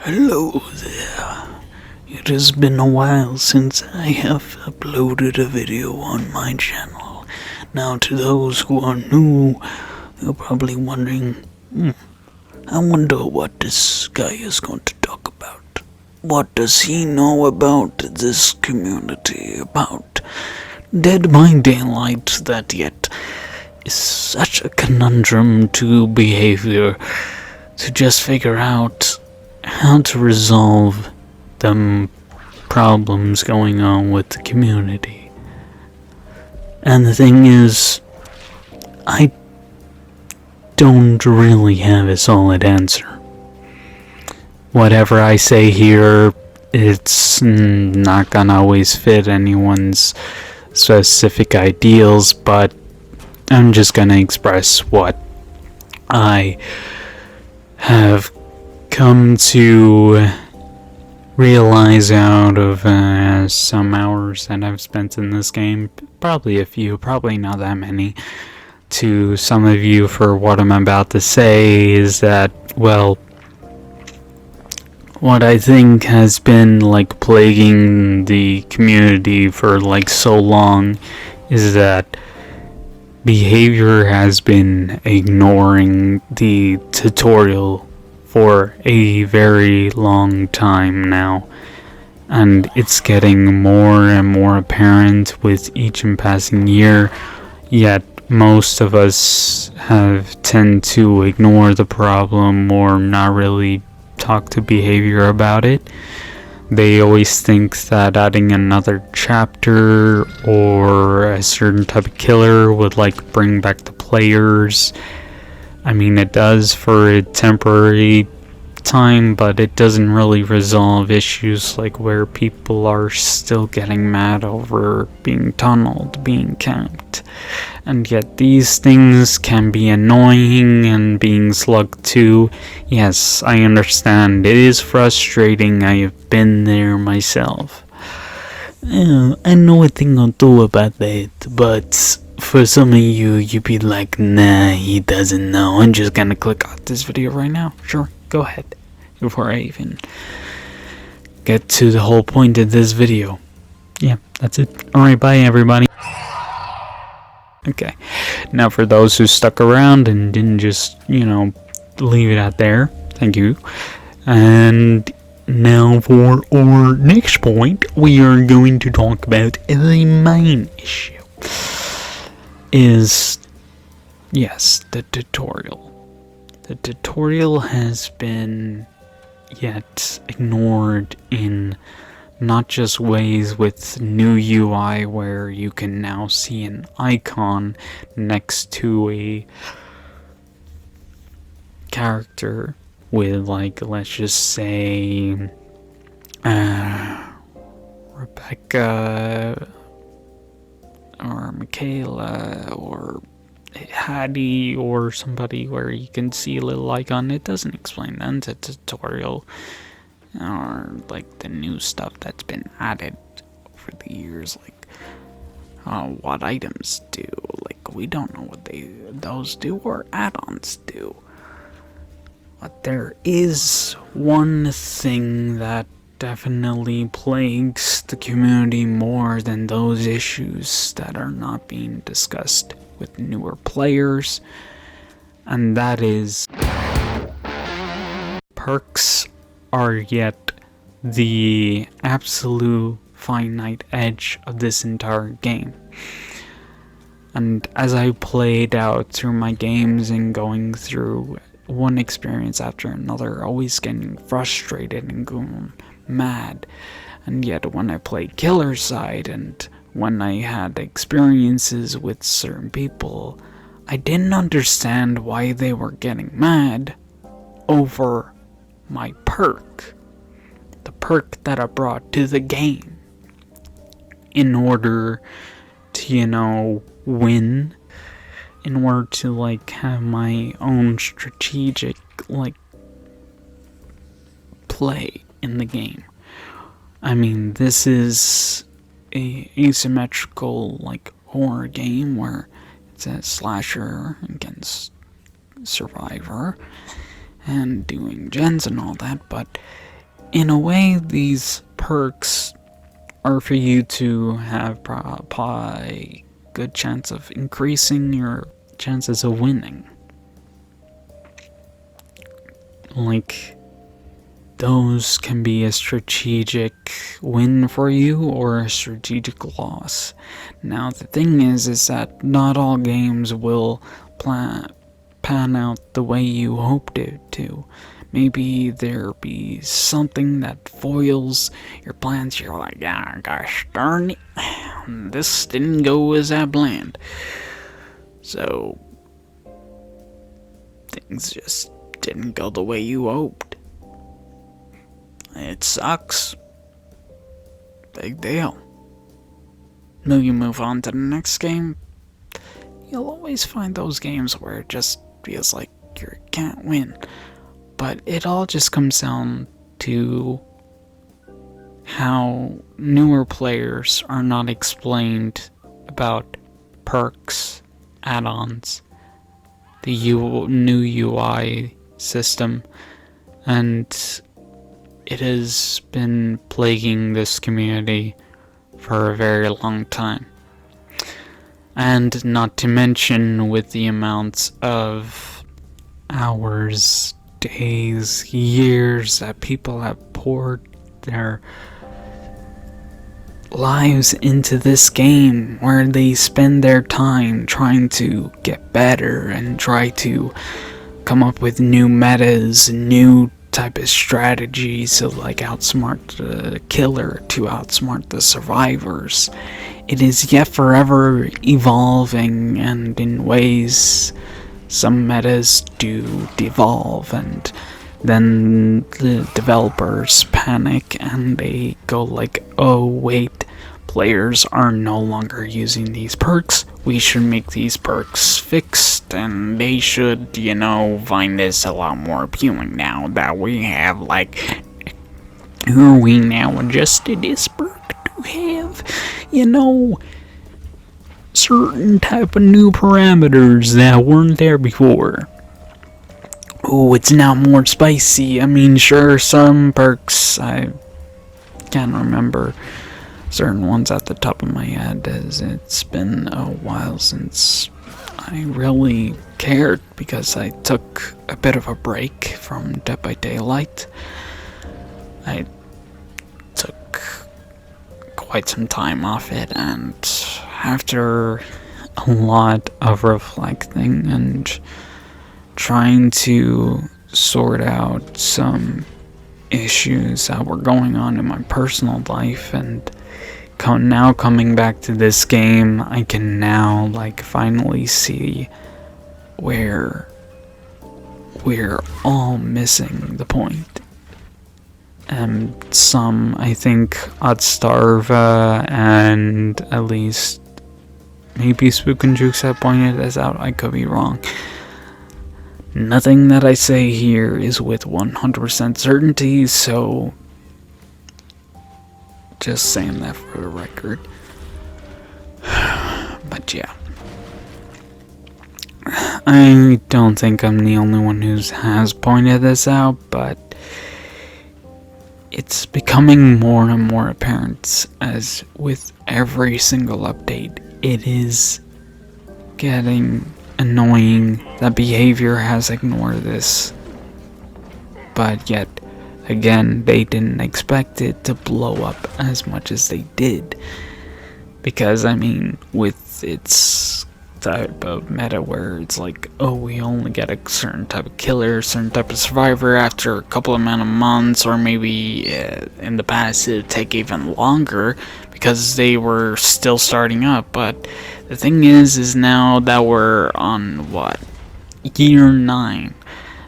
Hello there. It has been a while since I have uploaded a video on my channel. Now, to those who are new, you're probably wondering, I wonder what this guy is going to talk about. What does he know about this community, about Dead by Daylight, that yet is such a conundrum to behavior to just figure out how to resolve the problems going on with the community. And the thing is, I don't really have a solid answer. Whatever I say here, it's not gonna always fit anyone's specific ideals, but I'm just gonna express what I have come to realize out of some hours that I've spent in this game. Probably a few, probably not that many. To some of you, for what I'm about to say is that, well, what I think has been plaguing the community for so long is that behavior has been ignoring the tutorial for a very long time now, and it's getting more and more apparent with each passing year, yet most of us tend to ignore the problem or not really talk to behavior about it. They always think that adding another chapter or a certain type of killer would bring back the players. I mean, it does for a temporary time, but it doesn't really resolve issues where people are still getting mad over being tunneled, being camped. And yet these things can be annoying, and being slugged too. Yes, I understand. It is frustrating. I have been there myself. I know a thing or two about that, but for some of you, you'd be like, nah, he doesn't know. I'm just gonna click off this video right now. Sure, go ahead. Before I even get to the whole point of this video. Yeah, that's it. Alright, bye everybody. Okay, now for those who stuck around and didn't just, leave it out there, thank you. And now for our next point, we are going to talk about the main issue. Yes, the tutorial. The tutorial has been yet ignored in not just ways with new UI where you can now see an icon next to a character with let's just say Rebecca or Michaela or Hattie or somebody where you can see a little icon. It doesn't explain that in the tutorial, or the new stuff that's been added over the years, what items do. We don't know what those do or add-ons do. But there is one thing that definitely plagues the community more than those issues that are not being discussed with newer players, and that is perks are yet the absolute finite edge of this entire game. And as I played out through my games and going through one experience after another, always getting frustrated and going mad, and yet when I played Killer Side and when I had experiences with certain people, I didn't understand why they were getting mad over my perk. The perk that I brought to the game in order to, win, in order to have my own strategic play in the game. I mean, this is a asymmetrical horror game where it's a slasher against survivor and doing gens and all that, but in a way, these perks are for you to have a good chance of increasing your chances of winning. Like, those can be a strategic win for you or a strategic loss. Now, the thing is that not all games will pan out the way you hoped it to. Maybe there be something that foils your plans. You're like, ah, gosh darn it, this didn't go as I planned. So, things just didn't go the way you hoped. It sucks. Big deal. Now you move on to the next game. You'll always find those games where it just feels like you can't win. But it all just comes down to how newer players are not explained about perks, add-ons, the new UI system, and it has been plaguing this community for a very long time. And not to mention with the amounts of hours, days, years that people have poured their lives into this game, where they spend their time trying to get better and try to come up with new metas, new type of strategies to like outsmart the killer, to outsmart the survivors. It is yet forever evolving, and in ways some metas do devolve, and then the developers panic and they go like, oh wait, players are no longer using these perks, we should make these perks fixed, and they should, find this a lot more appealing now that we have, like, we now adjusted this perk to have, certain type of new parameters that weren't there before. Oh, it's now more spicy. I mean, sure, some perks, I can't remember certain ones at the top of my head, as it's been a while since I really cared, because I took a bit of a break from Dead by Daylight. I took quite some time off it, and after a lot of reflecting and trying to sort out some issues that were going on in my personal life, and now coming back to this game, I can now finally see where we're all missing the point. And some, I think, Odstarva and at least maybe Spook and Jukes have pointed this out, I could be wrong. Nothing that I say here is with 100% certainty, so just saying that for the record. But yeah, I don't think I'm the only one who has pointed this out, but it's becoming more and more apparent as with every single update, it is getting annoying that behavior has ignored this. But yet, again, they didn't expect it to blow up as much as they did. Because, I mean, with its type of meta where it's like, oh, we only get a certain type of killer, certain type of survivor after a couple amount of months, or maybe in the past it'd take even longer because they were still starting up. But the thing is now that we're on, year 9,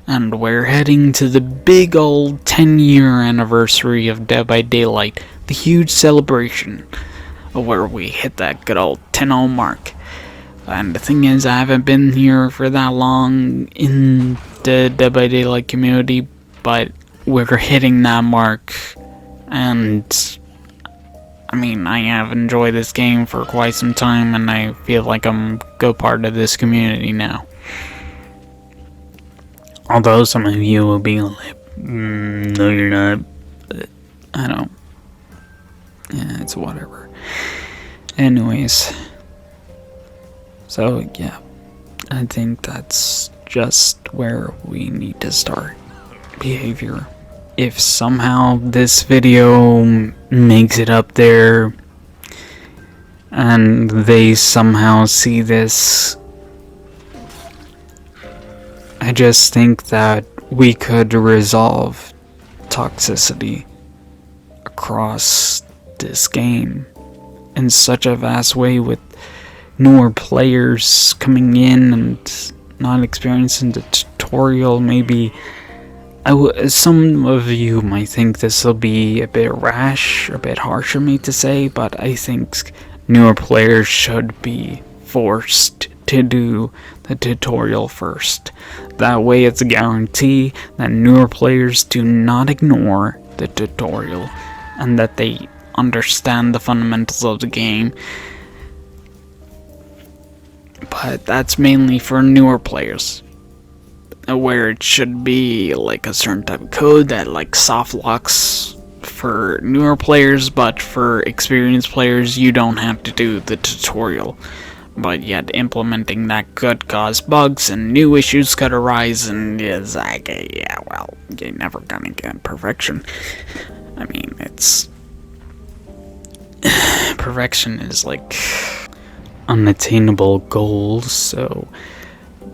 and we're heading to the big old 10-year anniversary of Dead by Daylight, the huge celebration where we hit that good old 10-0 mark. And the thing is, I haven't been here for that long in the Dead by Daylight community, but we're hitting that mark, and I mean, I have enjoyed this game for quite some time, and I feel like I'm a good part of this community now. Although some of you will be like, no you're not, I don't. Yeah, it's whatever. Anyways. So, yeah. I think that's just where we need to start. Behavior. If somehow this video makes it up there and they somehow see this, I just think that we could resolve toxicity across this game in such a vast way with newer players coming in and not experiencing the tutorial. Maybe some of you might think this will be a bit rash, a bit harsh of me to say, but I think newer players should be forced to do the tutorial first. That way it's a guarantee that newer players do not ignore the tutorial and that they understand the fundamentals of the game. But that's mainly for newer players, where it should be like a certain type of code that like soft locks for newer players, but for experienced players you don't have to do the tutorial. But yet implementing that could cause bugs and new issues could arise, and it's like, yeah, well, you're never gonna get perfection. I mean, it's perfection is like unattainable goals, so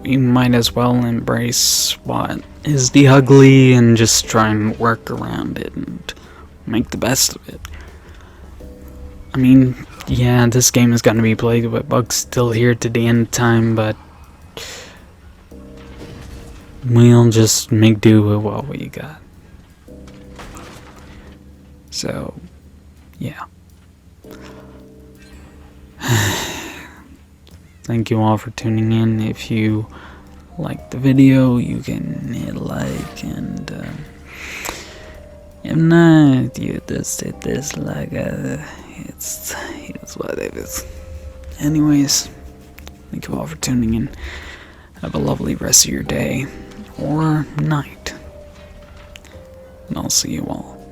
you might as well embrace what is the ugly and just try and work around it and make the best of it. I mean, yeah, this game is gonna be plagued with bugs still here to the end of time, but we'll just make do with what we got. So, yeah. Thank you all for tuning in. If you liked the video, you can hit like, and if not, you just hit dislike. It's what it is. Anyways, thank you all for tuning in. Have a lovely rest of your day or night, and I'll see you all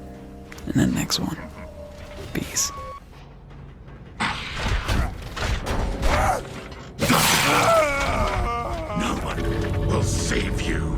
in the next one. Peace. No one will save you.